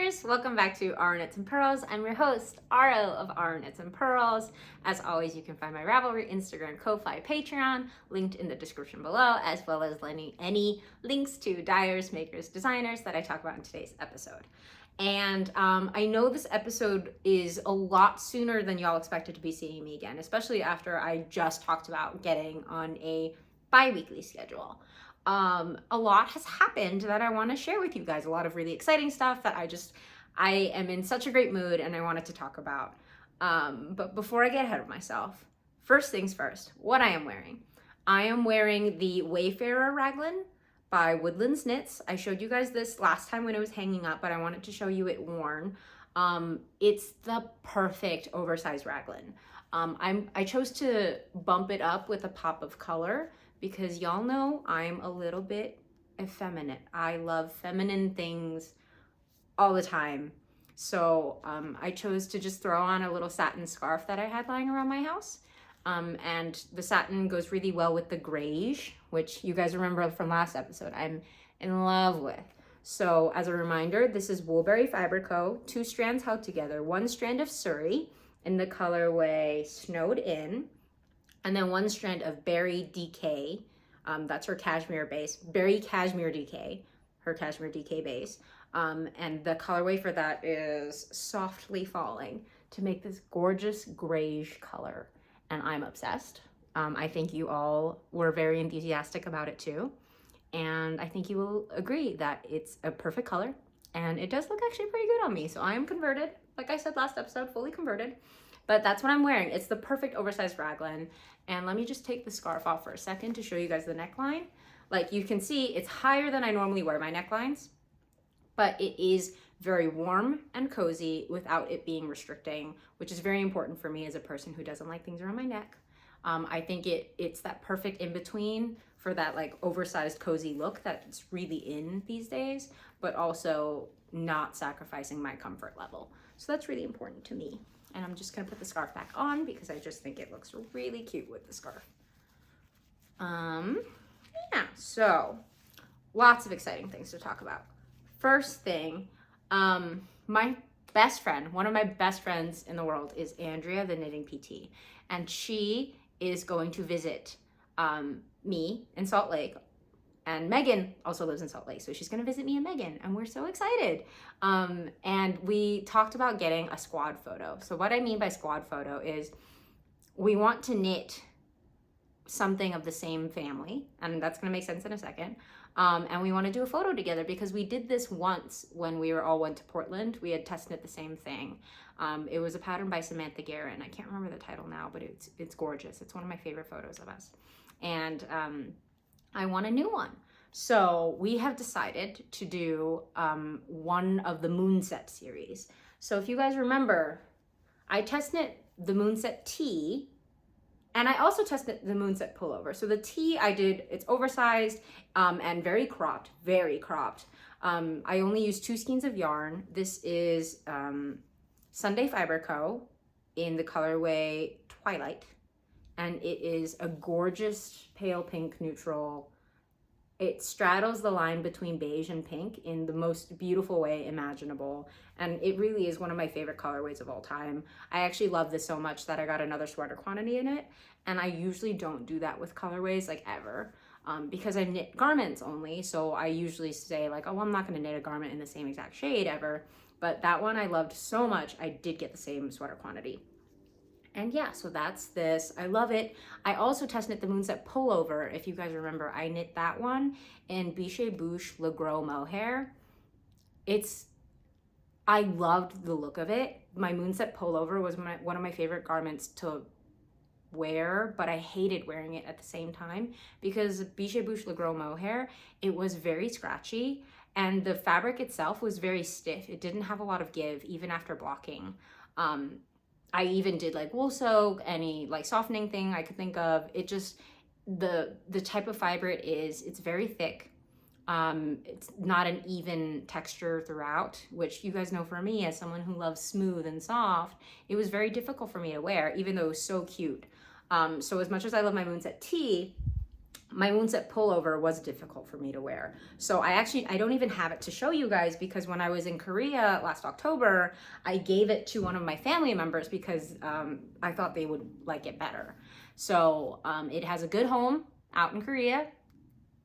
Knitwearers! Welcome back to Our Knits and Pearls. I'm your host, Aro of Our Knits and Pearls. As always, you can find my Ravelry, Instagram, Ko-Fi, Patreon, linked in the description below, as well as any links to dyers, makers, designers that I talk about in today's episode. And I know this episode is a lot sooner than y'all expected to be seeing me again, especially after I just talked about getting on a bi-weekly schedule. A lot has happened that I want to share with you guys. A lot of really exciting stuff that I am in such a great mood and I wanted to talk about. But before I get ahead of myself, first things first, what I am wearing. I am wearing the Wayfarer Raglan by Woodlandsknits. I showed you guys this last time when it was hanging up, but I wanted to show you it worn. It's the perfect oversized raglan. I chose to bump it up with a pop of color because y'all know I'm a little bit effeminate. I love feminine things all the time. So I chose to just throw on a little satin scarf that I had lying around my house. And the satin goes really well with the grayish, which you guys remember from last episode, I'm in love with. So as a reminder, this is Woolberry Fiber Co. 2 strands held together, 1 strand of suri in the colorway Snowed In, and then 1 strand of Berry DK. That's her cashmere base. Berry Cashmere DK, her cashmere DK base. And the colorway for that is Softly Falling to make this gorgeous grayish color. And I'm obsessed. I think you all were very enthusiastic about it too. And I think you will agree that it's a perfect color. And it does look actually pretty good on me. So I am converted. Like I said last episode, fully converted. But that's what I'm wearing. It's the perfect oversized raglan. And let me just take the scarf off for a second to show you guys the neckline. Like you can see, it's higher than I normally wear my necklines, but it is very warm and cozy without it being restricting, which is very important for me as a person who doesn't like things around my neck. I think it's that perfect in between for that like oversized cozy look that's really in these days, but also not sacrificing my comfort level. So that's really important to me. And I'm just gonna put the scarf back on because I just think it looks really cute with the scarf. Yeah, so lots of exciting things to talk about. First thing, my best friend, one of my best friends in the world is Andrea, the knitting PT. And she is going to visit me in Salt Lake. And Megan also lives in Salt Lake, so she's gonna visit me and Megan, and we're so excited. And we talked about getting a squad photo. So what I mean by squad photo is we want to knit something of the same family, and that's gonna make sense in a second. And we wanna do a photo together because we did this once when we went to Portland. We had test knit the same thing. It was a pattern by Samantha Guerin. I can't remember the title now, but it's gorgeous. It's one of my favorite photos of us. And I want a new one. So we have decided to do one of the Moonset series. So if you guys remember, I test knit the Moonset tee, and I also test knit the Moonset pullover. So the tee I did, it's oversized and very cropped, very cropped. I only used 2 skeins of yarn. This is Sunday Fiber Co. in the colorway Twilight. And it is a gorgeous pale pink neutral. It straddles the line between beige and pink in the most beautiful way imaginable. And it really is one of my favorite colorways of all time. I actually love this so much that I got another sweater quantity in it. And I usually don't do that with colorways like ever because I knit garments only. So I usually say like, oh, I'm not gonna knit a garment in the same exact shade ever. But that one I loved so much, I did get the same sweater quantity. And yeah, so that's this. I love it. I also test knit the Moonset pullover. If you guys remember, I knit that one in Biche Bouche Le Gros Mohair. I loved the look of it. My Moonset pullover was one of my favorite garments to wear, but I hated wearing it at the same time because Biche Bouche Le Gros Mohair, it was very scratchy and the fabric itself was very stiff. It didn't have a lot of give even after blocking. I even did like wool soak, any like softening thing I could think of. It just, the type of fiber it is, it's very thick. It's not an even texture throughout, which you guys know for me as someone who loves smooth and soft, it was very difficult for me to wear, even though it was so cute. So as much as I love my Moonset tee, my moonset pullover was difficult for me to wear. So I don't even have it to show you guys, because when I was in Korea last October, I gave it to one of my family members because I thought they would like it better. So it has a good home out in Korea,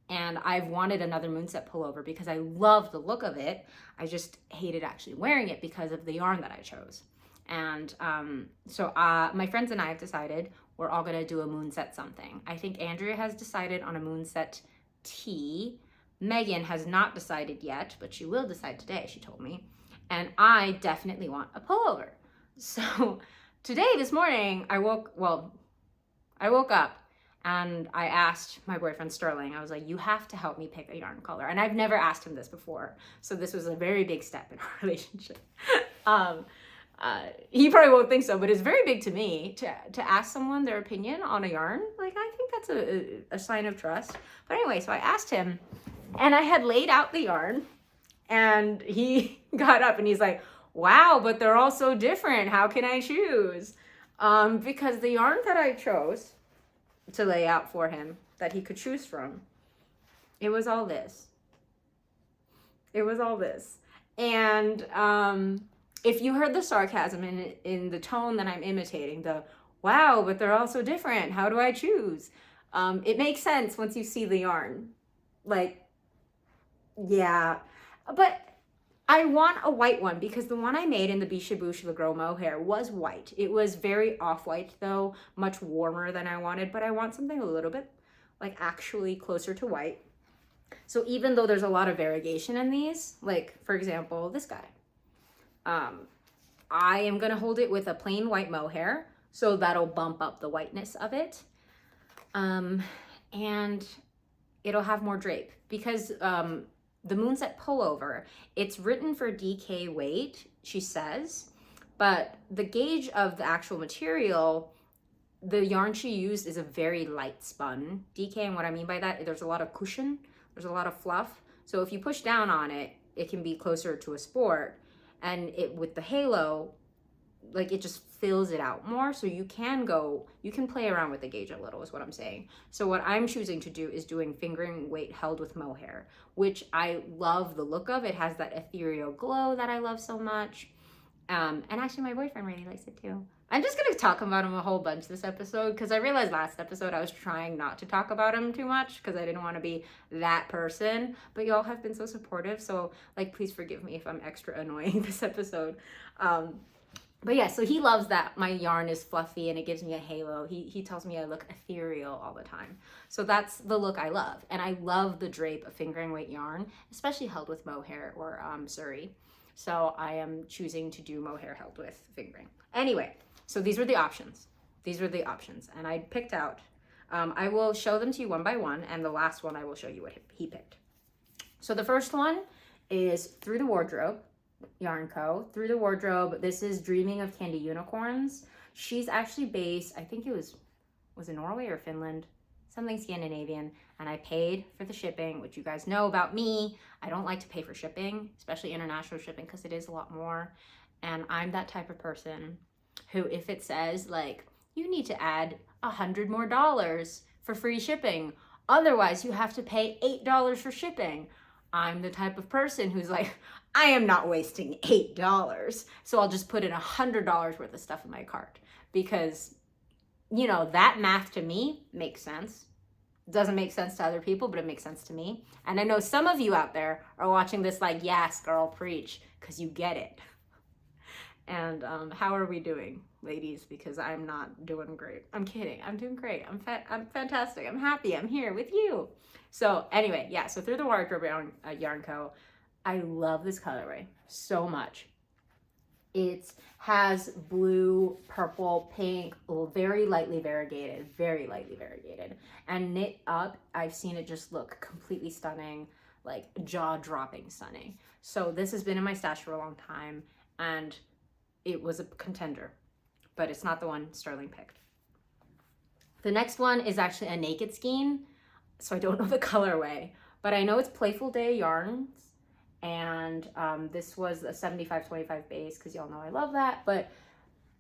and I've wanted another moonset pullover because I love the look of it. I just hated actually wearing it because of the yarn that I chose. And so my friends and I have decided we're all gonna do a moonset something. I think Andrea has decided on a moonset tee. Megan has not decided yet, but she will decide today, she told me. And I definitely want a pullover. So today, this morning, I woke up and I asked my boyfriend Sterling, I was like, you have to help me pick a yarn color. And I've never asked him this before. So this was a very big step in our relationship. He probably won't think so, but it's very big to me to ask someone their opinion on a yarn. Like, I think that's a sign of trust. But anyway, so I asked him, and I had laid out the yarn, and he got up and he's like, wow, but they're all so different. How can I choose? Because the yarn that I chose to lay out for him that he could choose from, it was all this. It was all this. And if you heard the sarcasm in the tone that I'm imitating, the wow, but they're all so different, how do I choose? It makes sense once you see the yarn. Like, yeah. But I want a white one because the one I made in the Biche Bouche Le Gros Mohair was white. It was very off-white though, much warmer than I wanted, but I want something a little bit like actually closer to white. So even though there's a lot of variegation in these, like for example, this guy, I am gonna hold it with a plain white mohair, so that'll bump up the whiteness of it. And it'll have more drape because the moonset pullover, it's written for DK weight, she says, but the gauge of the actual material, the yarn she used is a very light spun DK, and what I mean by that, there's a lot of cushion, there's a lot of fluff, so if you push down on it, it can be closer to a sport, and it with the halo, like it just fills it out more, so you can play around with the gauge a little is what I'm saying. So what I'm choosing to do is doing fingering weight held with mohair, which I love the look of. It has that ethereal glow that I love so much. And actually my boyfriend really likes it too. I'm just gonna talk about him a whole bunch this episode because I realized last episode I was trying not to talk about him too much because I didn't want to be that person, but y'all have been so supportive, so like please forgive me if I'm extra annoying this episode. But yeah, so he loves that my yarn is fluffy and it gives me a halo. He tells me I look ethereal all the time. So that's the look I love. And I love the drape of fingering weight yarn, especially held with mohair or suri. So I am choosing to do mohair held with fingering. Anyway, so these were the options. These were the options. And I picked out, I will show them to you one by one. And the last one I will show you what he picked. So the first one is Through the Wardrobe. Yarn Co. Through the Wardrobe. This is Dreaming of Candy Unicorns. She's actually based, I think it was it Norway or Finland? Something Scandinavian. And I paid for the shipping, which you guys know about me. I don't like to pay for shipping, especially international shipping, because it is a lot more. And I'm that type of person who, if it says like, you need to add $100 more for free shipping, otherwise you have to pay $8 for shipping, I'm the type of person who's like, I am not wasting $8. So I'll just put in $100 worth of stuff in my cart because, you know, that math to me makes sense. It doesn't make sense to other people, but it makes sense to me. And I know some of you out there are watching this like, yes, girl, preach, because you get it. And how are we doing, ladies? Because I'm not doing great. I'm kidding. I'm doing great. I'm fantastic. I'm happy. I'm here with you. So anyway, yeah, so Through the Wardrobe Yarn Co. I love this colorway so much. It has blue, purple, pink, very lightly variegated, and knit up. I've seen it just look completely stunning, like jaw-dropping stunning. So this has been in my stash for a long time, and it was a contender, but it's not the one Sterling picked. The next one is actually a naked skein, so I don't know the colorway, but I know it's Playful Day Yarns. And this was a 75-25 base because y'all know I love that, but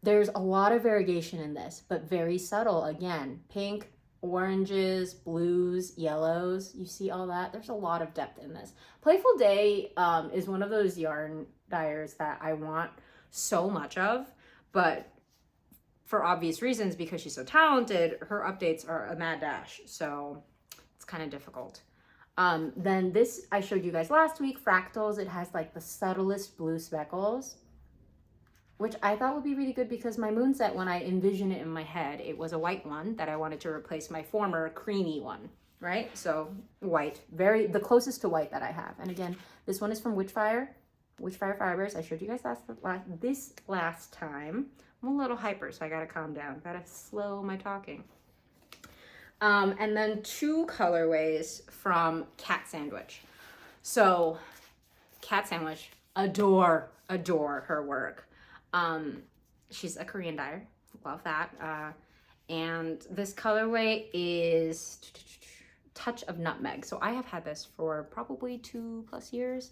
there's a lot of variegation in this, but very subtle. Again, pink, oranges, blues, yellows. You see all that? There's a lot of depth in this. Playful Day is one of those yarn dyers that I want so much of, but for obvious reasons, because she's so talented, her updates are a mad dash, so it's kind of difficult. Then this I showed you guys last week, Fractals. It has like the subtlest blue speckles, which I thought would be really good because my moon set, when I envisioned it in my head, it was a white one that I wanted to replace my former creamy one, right? So white, the closest to white that I have. And again, this one is from Witchfire Fibers. I showed you guys this last time. I'm a little hyper, so I gotta calm down. Gotta slow my talking. And then 2 colorways from Cat Sandwich. So Cat Sandwich, adore her work. She's a Korean dyer, love that. And this colorway is Touch of Nutmeg. So I have had this for probably 2+ years,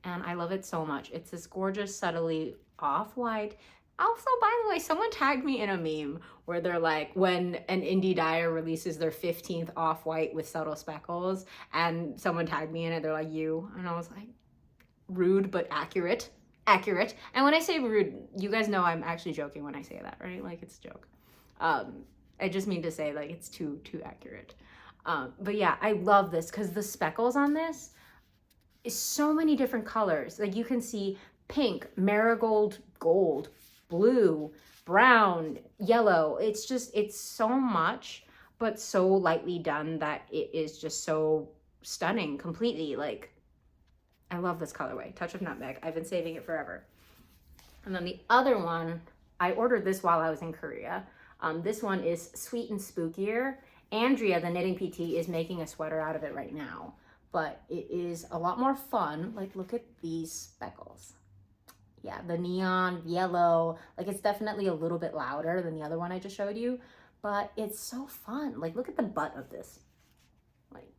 and I love it so much. It's this gorgeous, subtly off-white. Also, by the way, someone tagged me in a meme where they're like, when an indie dyer releases their 15th off-white with subtle speckles, and someone tagged me in it, they're like, you. And I was like, rude, but accurate. And when I say rude, you guys know I'm actually joking when I say that, right? Like, it's a joke. I just mean to say, like, it's too accurate. But yeah, I love this because the speckles on this is so many different colors. Like, you can see pink, marigold, gold, blue, brown, yellow. It's so much, but so lightly done that it is just so stunning completely. Like, I love this colorway, Touch of Nutmeg. I've been saving it forever. And then the other one, I ordered this while I was in Korea. This one is Sweet and Spookier. Andrea, the knitting PT, is making a sweater out of it right now, but it is a lot more fun. Like, look at these speckles. Yeah, the neon yellow, like, it's definitely a little bit louder than the other one I just showed you, but it's so fun. Like, look at the butt of this. Like,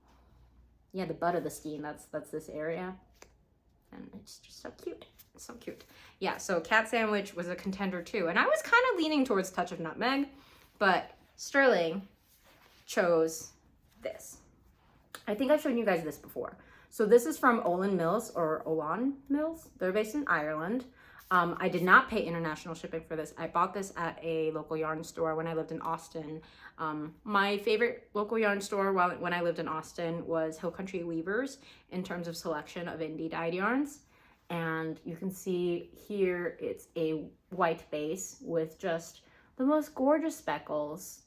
yeah, the butt of the skein, that's this area. And it's just so cute. It's so cute. Yeah, so Cat Sandwich was a contender too. And I was kind of leaning towards Touch of Nutmeg, but Sterling chose this. I think I've shown you guys this before. So this is from Olan Mills. They're based in Ireland. I did not pay international shipping for this. I bought this at a local yarn store when I lived in Austin. My favorite local yarn store when I lived in Austin was Hill Country Weavers in terms of selection of indie dyed yarns. And you can see here it's a white base with just the most gorgeous speckles.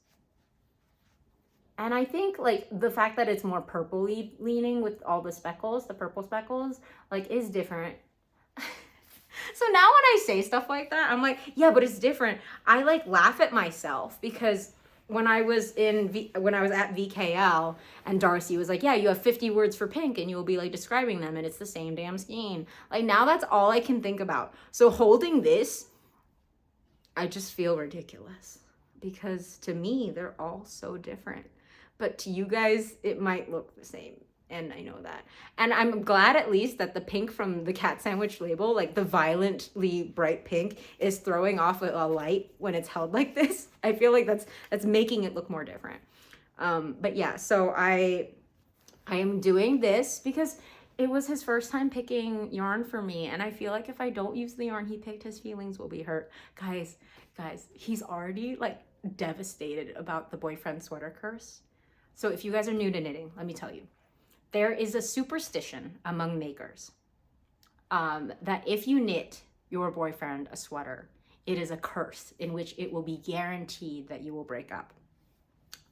And I think, like, the fact that it's more purpley leaning with all the speckles, the purple speckles, like, is different. So now when I say stuff like that, I'm like, yeah, but it's different. I, like, laugh at myself because when I was at VKL and Darcy was like, yeah, you have 50 words for pink and you will be, like, describing them and it's the same damn skein. Like, now that's all I can think about. So holding this, I just feel ridiculous because to me, they're all so different. But to you guys, it might look the same. And I know that. And I'm glad at least that the pink from the Cat Sandwich label, like the violently bright pink, is throwing off a light when it's held like this. I feel like that's making it look more different. But yeah, so I am doing this because it was his first time picking yarn for me. And I feel like if I don't use the yarn he picked, his feelings will be hurt. Guys, he's already, like, devastated about the boyfriend sweater curse. So if you guys are new to knitting, let me tell you, there is a superstition among makers that if you knit your boyfriend a sweater, it is a curse in which it will be guaranteed that you will break up.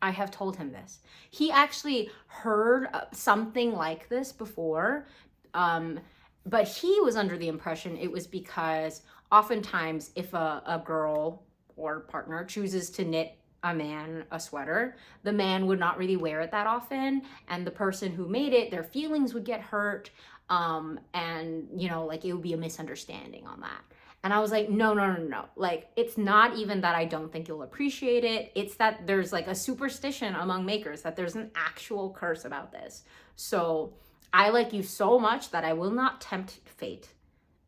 I have told him this. He actually heard something like this before, but he was under the impression it was because oftentimes if a girl or partner chooses to knit a man a sweater, the man would not really wear it that often, and the person who made it, their feelings would get hurt, and, you know, like, it would be a misunderstanding on that. And I was like, no. Like, it's not even that I don't think you'll appreciate it. It's that there's, like, a superstition among makers that there's an actual curse about this. So I like you so much that I will not tempt fate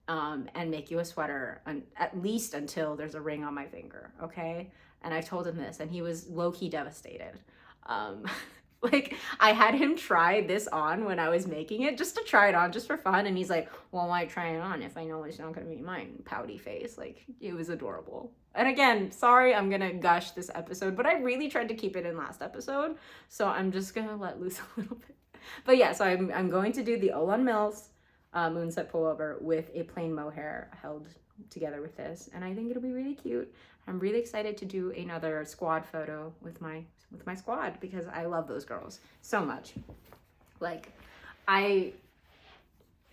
and make you a sweater at least until there's a ring on my finger, okay? And I told him this, and he was low-key devastated. Like, I had him try this on when I was making it, just to try it on, just for fun. And he's like, well, why try it on if I know it's not going to be mine? Pouty face. Like, it was adorable. And again, sorry, I'm going to gush this episode, but I really tried to keep it in last episode. So I'm just going to let loose a little bit. But yeah, so I'm going to do the Olan Mills moonset pullover with a plain mohair held together with this. And I think it'll be really cute. I'm really excited to do another squad photo with my squad because I love those girls so much. Like, I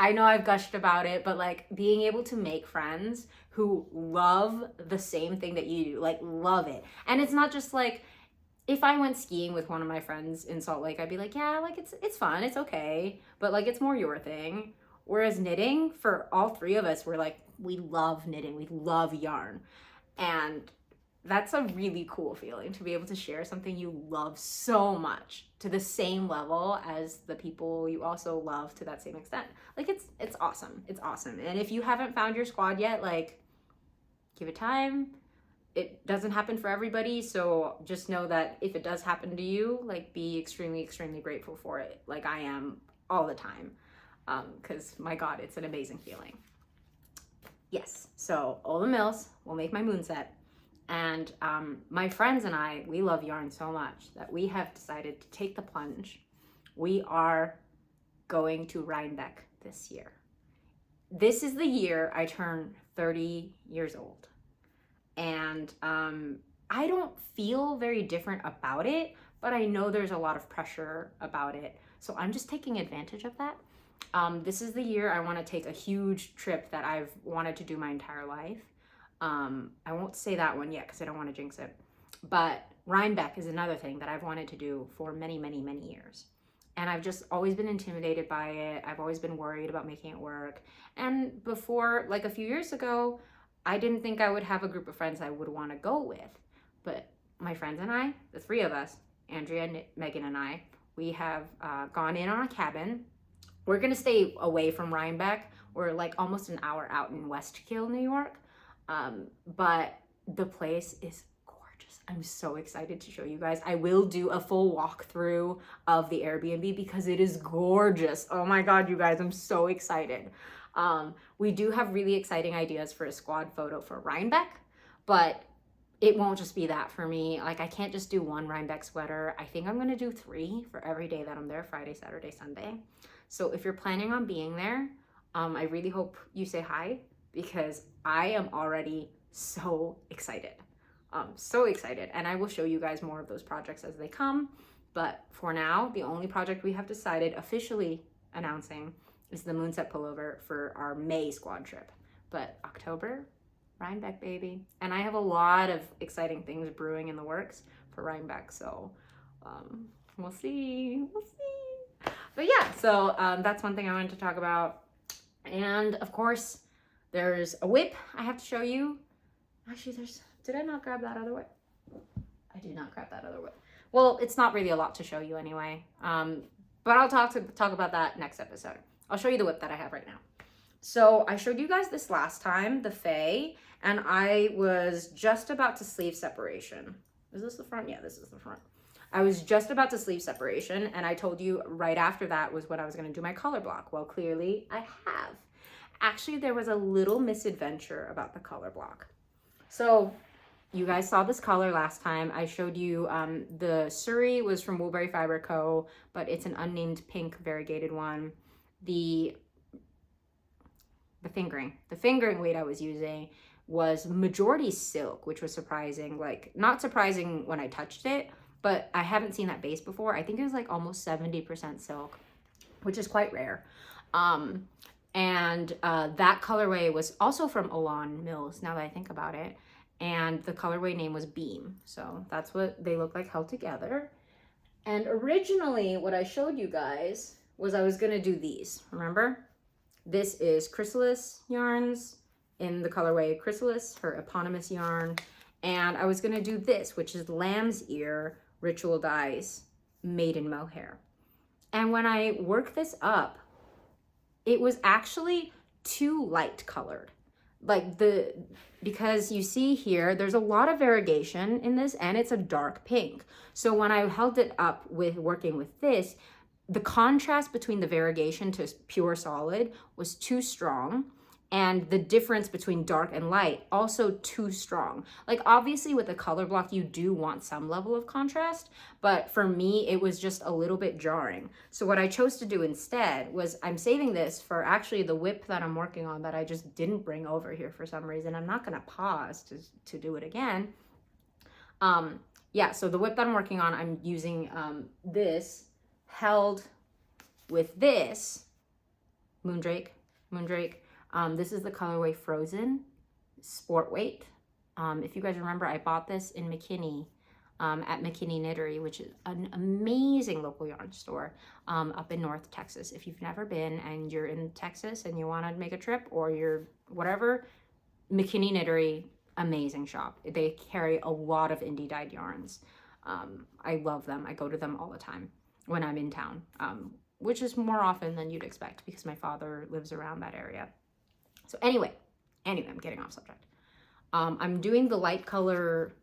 know I've gushed about it, but like being able to make friends who love the same thing that you do, like love it. And it's not just like, if I went skiing with one of my friends in Salt Lake, I'd be like, yeah, like it's fun, it's okay, but like it's more your thing. Whereas knitting, for all three of us, we're like, we love knitting, we love yarn. And that's a really cool feeling to be able to share something you love so much to the same level as the people you also love to that same extent. Like, it's awesome. It's awesome. And if you haven't found your squad yet, like, give it time. It doesn't happen for everybody, so just know that if it does happen to you, like, be extremely, extremely grateful for it, like I am all the time, because my God, it's an amazing feeling. Yes, so Olan Mills will make my moonset, and my friends and I, we love yarn so much that we have decided to take the plunge. We are going to Rhinebeck this year. This is the year I turn 30 years old. And I don't feel very different about it, but I know there's a lot of pressure about it. So I'm just taking advantage of that. This is the year I want to take a huge trip that I've wanted to do my entire life. I won't say that one yet because I don't want to jinx it. But Rhinebeck is another thing that I've wanted to do for many, many, many years. And I've just always been intimidated by it. I've always been worried about making it work. And before, like a few years ago, I didn't think I would have a group of friends I would want to go with. But my friends and I, the three of us, Andrea, Megan, and I, we have gone in on a cabin. We're going to stay away from Rhinebeck. We're like almost an hour out in Westkill, New York. But the place is gorgeous. I'm so excited to show you guys. I will do a full walkthrough of the Airbnb because it is gorgeous. Oh my God, you guys, I'm so excited. We do have really exciting ideas for a squad photo for Rhinebeck, but it won't just be that for me. Like, I can't just do one Rhinebeck sweater. I think I'm going to do 3 for every day that I'm there, Friday, Saturday, Sunday. So if you're planning on being there, I really hope you say hi because I am already so excited. So excited. And I will show you guys more of those projects as they come. But for now, the only project we have decided, officially announcing, is the moonset pullover for our May squad trip. But October, Rhinebeck, baby. And I have a lot of exciting things brewing in the works for Rhinebeck, so we'll see. But yeah, so that's one thing I wanted to talk about. And of course, there's a whip I have to show you. Actually, did I not grab that other whip? I did not grab that other whip. Well, it's not really a lot to show you anyway. But I'll talk about that next episode. I'll show you the whip that I have right now. So I showed you guys this last time, the Fae, and I was just about to sleeve separation. Is this the front? Yeah, this is the front. I was just about to sleeve separation, and I told you right after that was when I was going to do my color block. Well, clearly I have. Actually, there was a little misadventure about the color block. So you guys saw this color last time. I showed you the suri was from Woolberry Fiber Co., but it's an unnamed pink variegated one. The fingering weight I was using was majority silk, which was surprising. Like, not surprising when I touched it, but I haven't seen that base before. I think it was like almost 70% silk, which is quite rare. And that colorway was also from Olan Mills, now that I think about it. And the colorway name was Beam. So that's what they look like held together. And originally what I showed you guys was I was gonna do these, remember? This is Chrysalis yarns in the colorway Chrysalis, her eponymous yarn. And I was gonna do this, which is Lamb's Ear Ritual Dyes made in mohair. And when I worked this up, it was actually too light colored. like because you see here, there's a lot of variegation in this, and it's a dark pink. So when I held it up with working with this, the contrast between the variegation to pure solid was too strong, and the difference between dark and light also too strong. Like obviously with the color block, you do want some level of contrast, but for me, it was just a little bit jarring. So what I chose to do instead was I'm saving this for actually the whip that I'm working on that I just didn't bring over here for some reason. I'm not gonna pause to do it again. Yeah, so the whip that I'm working on, I'm using this held with this Moondrake. This is the colorway Frozen Sport Weight. If you guys remember, I bought this in McKinney at McKinney Knittery, which is an amazing local yarn store up in North Texas. If you've never been and you're in Texas and you want to make a trip or you're whatever, McKinney Knittery, amazing shop. They carry a lot of indie dyed yarns. I love them. I go to them all the time when I'm in town, which is more often than you'd expect because my father lives around that area. So anyway, I'm getting off subject. I'm doing the light color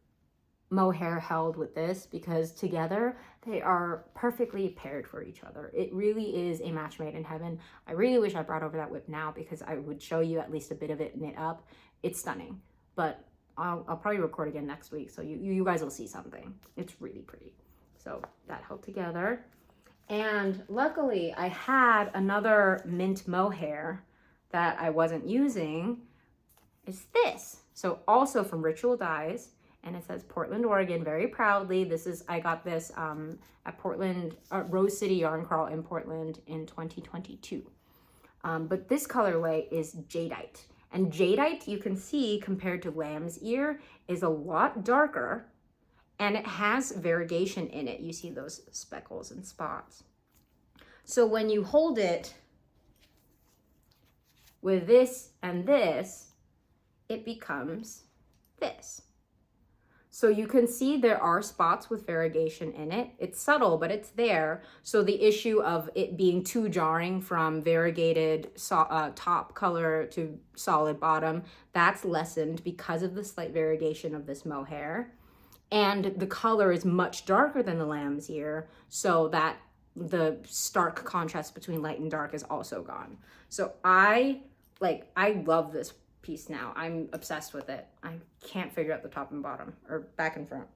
mohair held with this because together they are perfectly paired for each other. It really is a match made in heaven. I really wish I brought over that whip now because I would show you at least a bit of it knit up. It's stunning, but I'll probably record again next week, so you guys will see something. It's really pretty. So that held together. And luckily I had another mint mohair that I wasn't using. Is this. So also from Ritual Dyes, and it says Portland, Oregon, very proudly. I got this at Portland, Rose City Yarn Crawl in Portland in 2022. But this colorway is Jadeite. And Jadeite, you can see, compared to Lamb's Ear, is a lot darker, and it has variegation in it. You see those speckles and spots. So when you hold it with this and this, it becomes this. So you can see there are spots with variegation in it. It's subtle, but it's there. So the issue of it being too jarring from variegated top color to solid bottom, that's lessened because of the slight variegation of this mohair. And the color is much darker than the Lamb's Ear, so that the stark contrast between light and dark is also gone. So I love this piece now. I'm obsessed with it. I can't figure out the top and bottom or back and front.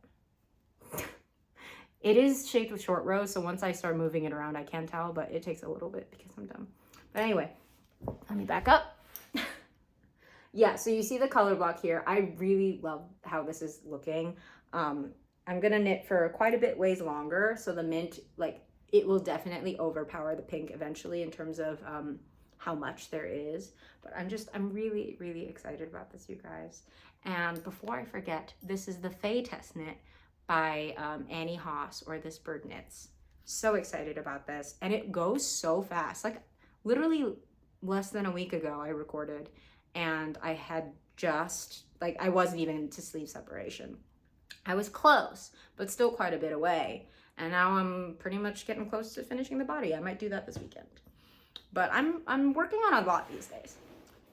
It is shaped with short rows, so once I start moving it around, I can tell, but it takes a little bit because I'm dumb. But anyway, let me back up. Yeah, so you see the color block here. I really love how this is looking. I'm gonna knit for quite a bit ways longer, so the mint, it will definitely overpower the pink eventually in terms of how much there is. But I'm really, really excited about this, you guys. And before I forget, this is the Fae test knit by Annie Haas, or This Bird Knits. So excited about this. And it goes so fast. Like literally less than a week ago I recorded, and I had just, I wasn't even to sleeve separation. I was close, but still quite a bit away. And now I'm pretty much getting close to finishing the body. I might do that this weekend. But I'm working on a lot these days.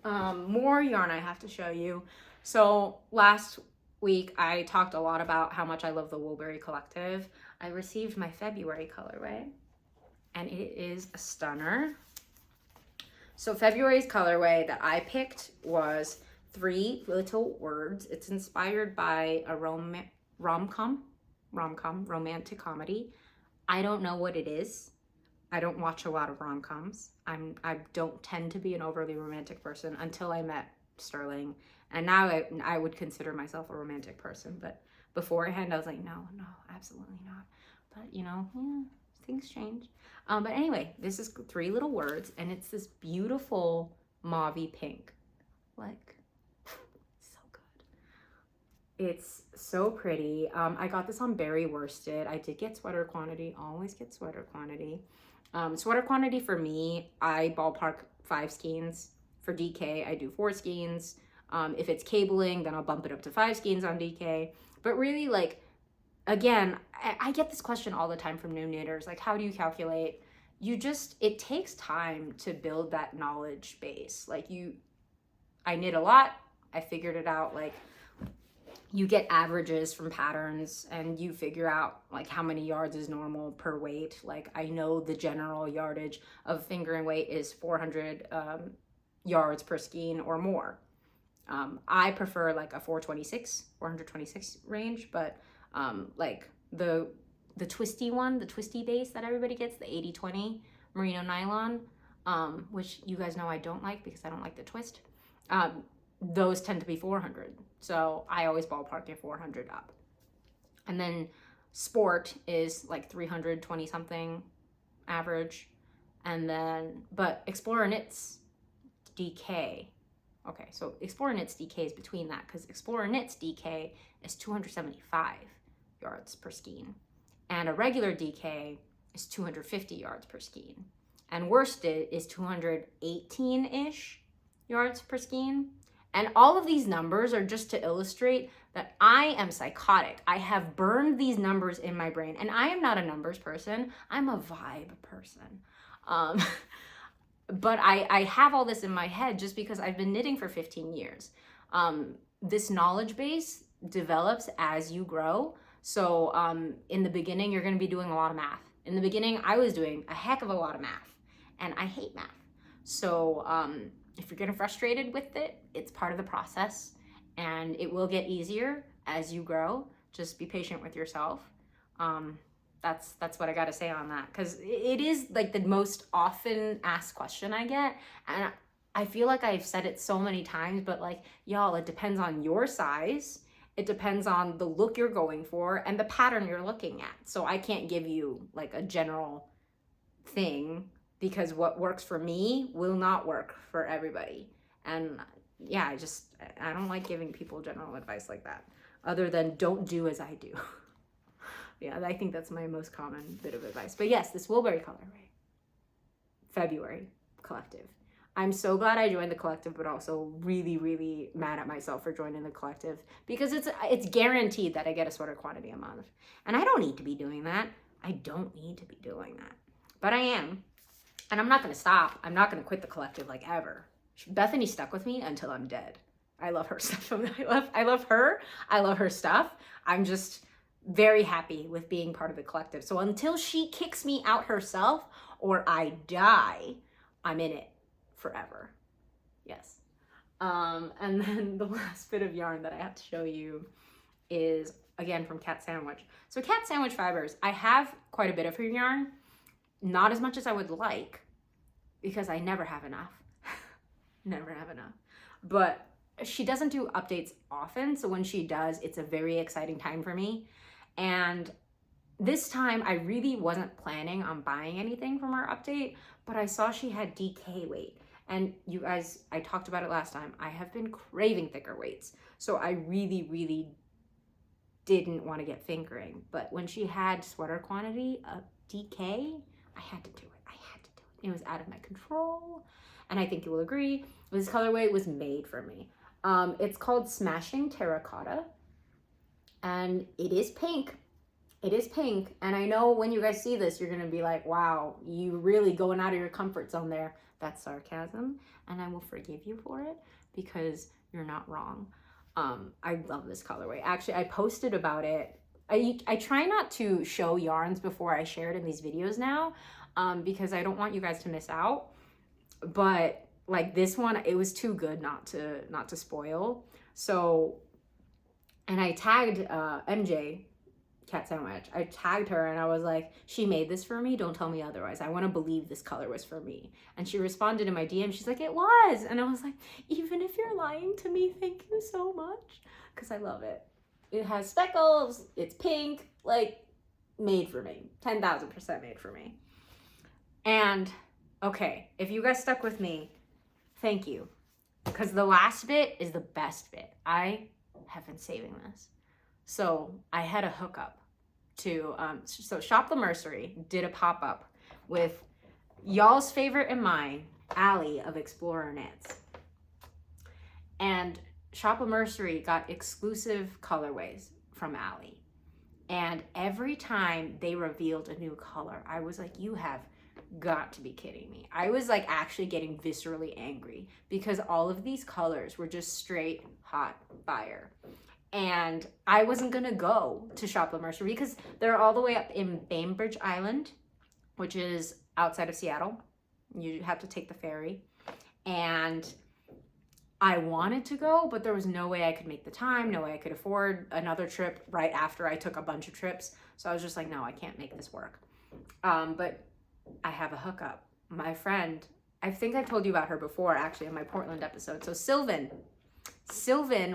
More yarn I have to show you. So last week I talked a lot about how much I love the Woolberry collective. I received my February colorway, and it is a stunner. So February's colorway that I picked was 3 Little Words. It's inspired by a rom-com, romantic comedy. I don't know what it is. I don't watch a lot of rom-coms. I don't tend to be an overly romantic person until I met Sterling. And now I would consider myself a romantic person. But beforehand, I was like, no, absolutely not. But, yeah, things change. But anyway, this is 3 Little Words, and it's this beautiful mauvey pink. So good. It's so pretty. I got this on Berry Worsted. I did get sweater quantity. Always get sweater quantity. Sweater quantity for me, I ballpark 5 skeins. For DK, I do 4 skeins. If it's cabling, then I'll bump it up to 5 skeins on DK. But really, again, I get this question all the time from new knitters. How do you calculate? It takes time to build that knowledge base. I knit a lot. I figured it out, like, you get averages from patterns and you figure out like how many yards is normal per weight. Like, I know the general yardage of fingering weight is 400 yards per skein or more. I prefer like a 426 range, but like the twisty one, the twisty base that everybody gets, the 80/20 merino nylon, which you guys know I don't like because I don't like the twist. Those tend to be 400. So I always ballpark at 400 up. And then sport is like 320 something average. And then, but Explorer Knits DK. Okay, so Explorer Knits DK is between that, because Explorer Knits DK is 275 yards per skein. And a regular DK is 250 yards per skein. And worsted is 218-ish yards per skein. And all of these numbers are just to illustrate that I am psychotic. I have burned these numbers in my brain, and I am not a numbers person. I'm a vibe person. But I have all this in my head just because I've been knitting for 15 years. This knowledge base develops as you grow. So in the beginning, you're going to be doing a lot of math. In the beginning, I was doing a heck of a lot of math, and I hate math. So if you're getting frustrated with it, it's part of the process, and it will get easier as you grow. Just be patient with yourself. That's what I got to say on that, because it is like the most often asked question I get, and I feel like I've said it so many times, but like, y'all, it depends on your size. It depends on the look you're going for and the pattern you're looking at. So I can't give you like a general thing, because what works for me will not work for everybody. And yeah, I don't like giving people general advice like that, other than don't do as I do. Yeah, I think that's my most common bit of advice. But yes, this Woolberry colorway, February collective. I'm so glad I joined the collective, but also really, really mad at myself for joining the collective, because it's guaranteed that I get a sorted quantity a month. And I don't need to be doing that. I don't need to be doing that. But I am. And I'm not going to stop. I'm not going to quit the collective like ever. Bethany stuck with me until I'm dead. I love her stuff. I love her. I love her stuff. I'm just very happy with being part of the collective. So until she kicks me out herself or I die, I'm in it forever. Yes. And then the last bit of yarn that I have to show you is, again, from Cat Sandwich. So Cat Sandwich Fibers, I have quite a bit of her yarn. Not as much as I would like, because I never have enough. Never have enough. But she doesn't do updates often, so when she does, it's a very exciting time for me. And this time, I really wasn't planning on buying anything from her update, but I saw she had DK weight. And you guys, I talked about it last time, I have been craving thicker weights. So I really, really didn't want to get fingering. But when she had sweater quantity of DK, I had to do it. I had to do it. It was out of my control. And I think you will agree, this colorway was made for me. It's called Smashing Terracotta. And it is pink. It is pink. And I know when you guys see this, you're going to be like, wow, you really going out of your comfort zone there. That's sarcasm. And I will forgive you for it, because you're not wrong. I love this colorway. Actually, I posted about it. I try not to show yarns before I share it in these videos now, because I don't want you guys to miss out. But like this one, it was too good not to spoil. So, and I tagged MJ, Cat Sandwich. I tagged her and I was like, she made this for me. Don't tell me otherwise. I want to believe this color was for me. And she responded in my DM. She's like, it was. And I was like, even if you're lying to me, thank you so much. Because I love it. It has speckles. It's pink. Like, made for me. 10,000% made for me. And, okay, if you guys stuck with me, thank you. Because the last bit is the best bit. I have been saving this. So I had a hookup to, so Shop the Mercery did a pop-up with y'all's favorite and mine, Allie of Explorer Knits. And Shop the Mercery got exclusive colorways from Allie. And every time they revealed a new color, I was like, you have got to be kidding me. I was like actually getting viscerally angry because all of these colors were just straight hot fire. And I wasn't gonna go to Shop La Mercer because they're all the way up in Bainbridge Island, which is outside of Seattle. You have to take the ferry. And I wanted to go, but there was no way I could make the time, no way I could afford another trip right after I took a bunch of trips. So I was just like, no, I can't make this work. But I have a hookup. My friend, I think I told you about her before, actually, in my Portland episode. So Sylvan,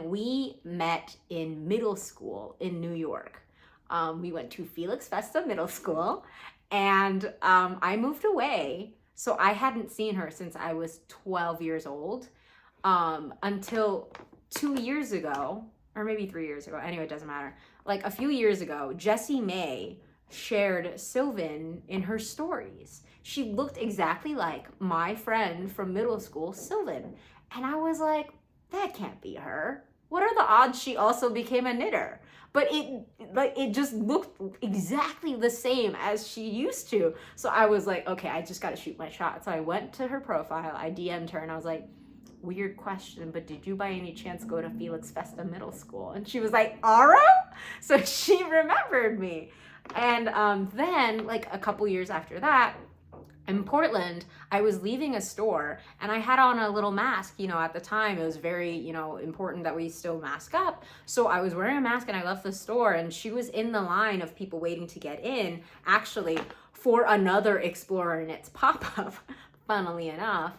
we met in middle school in New York. We went to Felix Festa Middle School, and I moved away. So I hadn't seen her since I was 12 years old. Until 2 years ago, or maybe 3 years ago. Anyway, it doesn't matter. Like a few years ago, Jessie May shared Sylvan in her stories. She looked exactly like my friend from middle school, Sylvan. And I was like, that can't be her. What are the odds she also became a knitter? But it just looked exactly the same as she used to. So I was like, okay, I just got to shoot my shot. So I went to her profile, I DM'd her, and I was like, weird question, but did you by any chance go to Felix Festa Middle School? And she was like, Aro? So she remembered me. And then like a couple years after that, in Portland, I was leaving a store and I had on a little mask. You know, at the time it was very, you know, important that we still mask up. So I was wearing a mask and I left the store, and she was in the line of people waiting to get in, actually, for another Explorer Knits pop-up, funnily enough.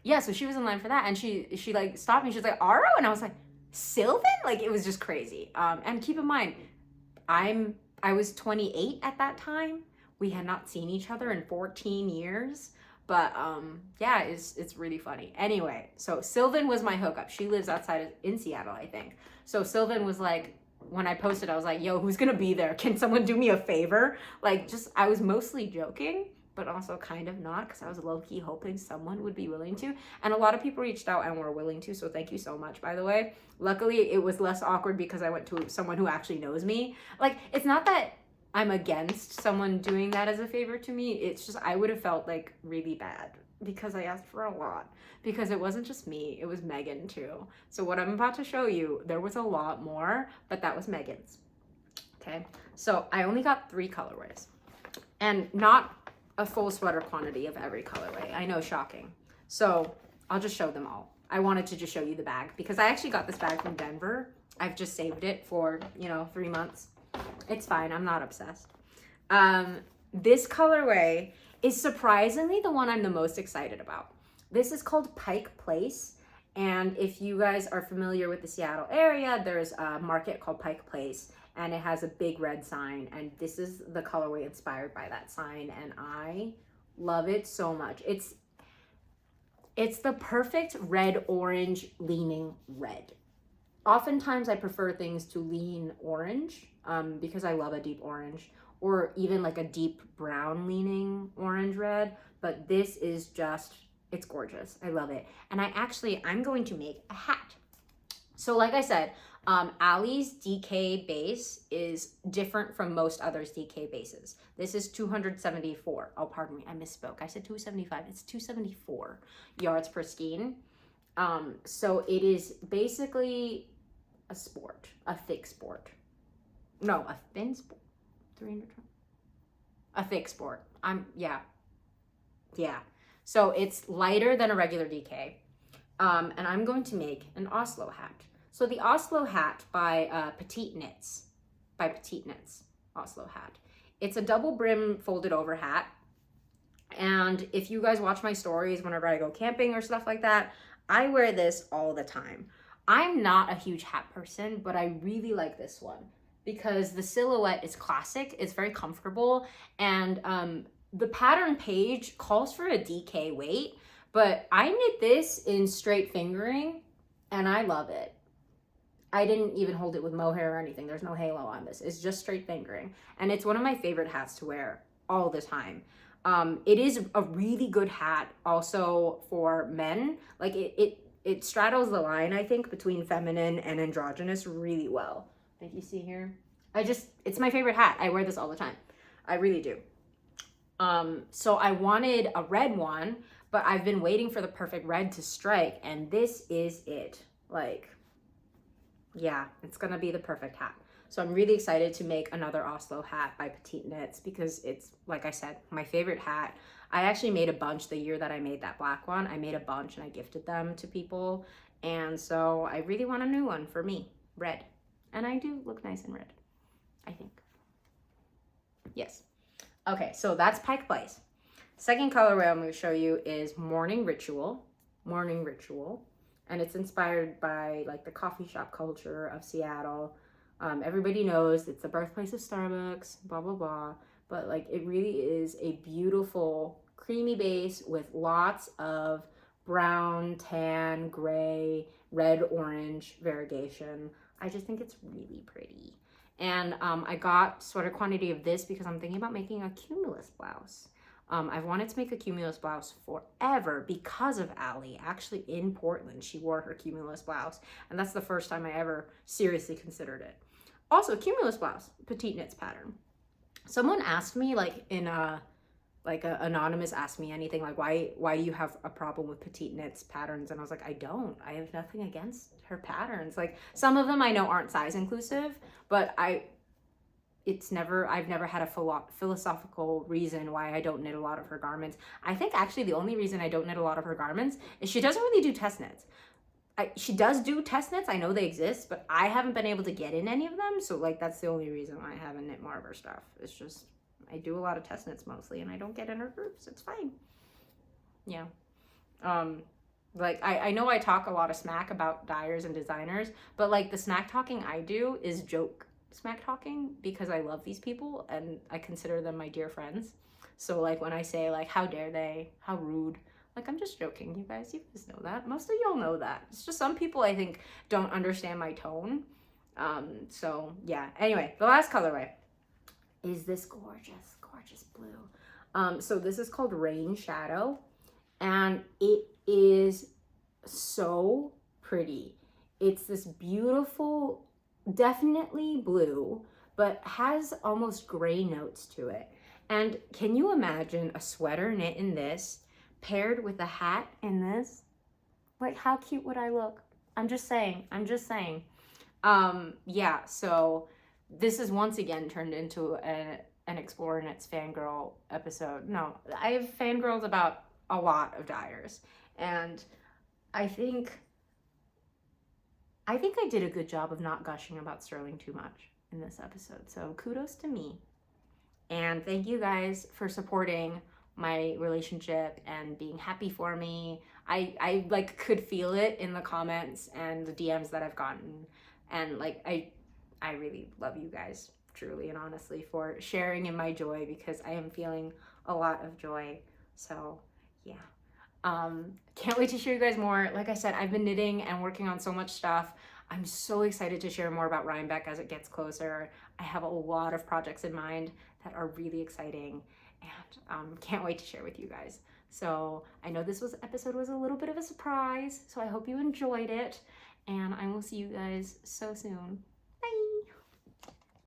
Yeah, so she was in line for that, and she like stopped me. She was like, Aro? And I was like, Sylvan? Like, it was just crazy. And keep in mind, I was 28 at that time. We had not seen each other in 14 years. But yeah, it's really funny. Anyway, so Sylvan was my hookup. She lives in Seattle, I think. So Sylvan was like, when I posted, I was like, yo, who's gonna be there? Can someone do me a favor? Like, I was mostly joking, but also kind of not, because I was low-key hoping someone would be willing to. And a lot of people reached out and were willing to, so thank you so much, by the way. Luckily, it was less awkward because I went to someone who actually knows me. Like, it's not that I'm against someone doing that as a favor to me. It's just I would have felt, like, really bad because I asked for a lot. Because it wasn't just me, it was Megan, too. So what I'm about to show you, there was a lot more, but that was Megan's. Okay? So I only got 3 colorways. And not a full sweater quantity of every colorway. I know, shocking. So I'll just show them all. I wanted to just show you the bag because I actually got this bag from Denver. I've just saved it for, 3 months. It's fine, I'm not obsessed. This colorway is surprisingly the one I'm the most excited about. This is called Pike Place. And if you guys are familiar with the Seattle area, there's a market called Pike Place, and it has a big red sign, and this is the colorway inspired by that sign, and I love it so much. It's the perfect red-orange leaning red. Oftentimes I prefer things to lean orange because I love a deep orange, or even like a deep brown leaning orange red, but this is just, it's gorgeous. I love it. And I'm going to make a hat. So like I said, Allie's DK base is different from most others' DK bases. This is 274. Oh, pardon me, I misspoke. I said 275. It's 274 yards per skein. So it is basically a sport, a thick sport. No, a thin sport. 300. A thick sport. Yeah. So it's lighter than a regular DK. And I'm going to make an Oslo hat. So the Oslo hat by Petite Knits, Oslo hat. It's a double brim folded over hat. And if you guys watch my stories whenever I go camping or stuff like that, I wear this all the time. I'm not a huge hat person, but I really like this one because the silhouette is classic, it's very comfortable, and the pattern page calls for a DK weight, but I knit this in straight fingering and I love it. I didn't even hold it with mohair or anything. There's no halo on this. It's just straight fingering. And it's one of my favorite hats to wear all the time. It is a really good hat also for men. Like it straddles the line, I think, between feminine and androgynous really well. Like you see here. It's my favorite hat. I wear this all the time. I really do. So I wanted a red one, but I've been waiting for the perfect red to strike, and this is it. Like, yeah, it's gonna be the perfect hat. So I'm really excited to make another Oslo hat by Petite Knits because it's, like I said, my favorite hat. I actually made a bunch the year that I made that black one. I made a bunch and I gifted them to people. And so I really want a new one for me, red. And I do look nice in red, I think. Yes. Okay, so that's Pike Place. Second colorway I'm going to show you is Morning Ritual. Morning Ritual. And it's inspired by like the coffee shop culture of Seattle. Everybody knows it's the birthplace of Starbucks, blah, blah, blah. But like it really is a beautiful creamy base with lots of brown, tan, gray, red, orange variegation. I just think it's really pretty. And I got sort of quantity of this because I'm thinking about making a cumulus blouse. I've wanted to make a cumulus blouse forever because of Allie. Actually in Portland, she wore her cumulus blouse. And that's the first time I ever seriously considered it. Also, cumulus blouse, Petite Knits pattern. Someone asked me, like in a, anonymous asked me anything, like why do you have a problem with Petite Knits patterns? And I was like, I don't. I have nothing against her patterns. Like some of them I know aren't size inclusive, but I've never had a philosophical reason why I don't knit a lot of her garments. I think actually the only reason I don't knit a lot of her garments is she doesn't really do test knits. She does do test knits, I know they exist, but I haven't been able to get in any of them, so like that's the only reason why I haven't knit more of her stuff. It's just, I do a lot of test knits mostly, and I don't get in her groups, it's fine. Yeah. Like, I know I talk a lot of smack about dyers and designers, but like the smack talking I do is joke smack talking because I love these people and I consider them my dear friends. So like when I say like, how dare they, how rude, like I'm just joking, you guys know that. Most of y'all know that. It's just some people I think don't understand my tone. So yeah, anyway, the last colorway is this gorgeous, gorgeous blue. So this is called Rain Shadow, and it is so pretty. It's this beautiful, definitely blue, but has almost gray notes to it. And can you imagine a sweater knit in this paired with a hat in this? Like how cute would I look? I'm just saying. Yeah, so this is once again turned into an Explorer Knits fangirl episode. No, I have fangirls about a lot of dyers, and I think I did a good job of not gushing about Sterling too much in this episode. So kudos to me. And thank you guys for supporting my relationship and being happy for me. I like could feel it in the comments and the DMs that I've gotten. And like I really love you guys truly and honestly for sharing in my joy, because I am feeling a lot of joy. So yeah. Can't wait to share you guys more. Like I said, I've been knitting and working on so much stuff. I'm so excited to share more about Rhinebeck as it gets closer. I have a lot of projects in mind that are really exciting, and can't wait to share with you guys. So I know this episode was a little bit of a surprise, so I hope you enjoyed it, and I will see you guys so soon.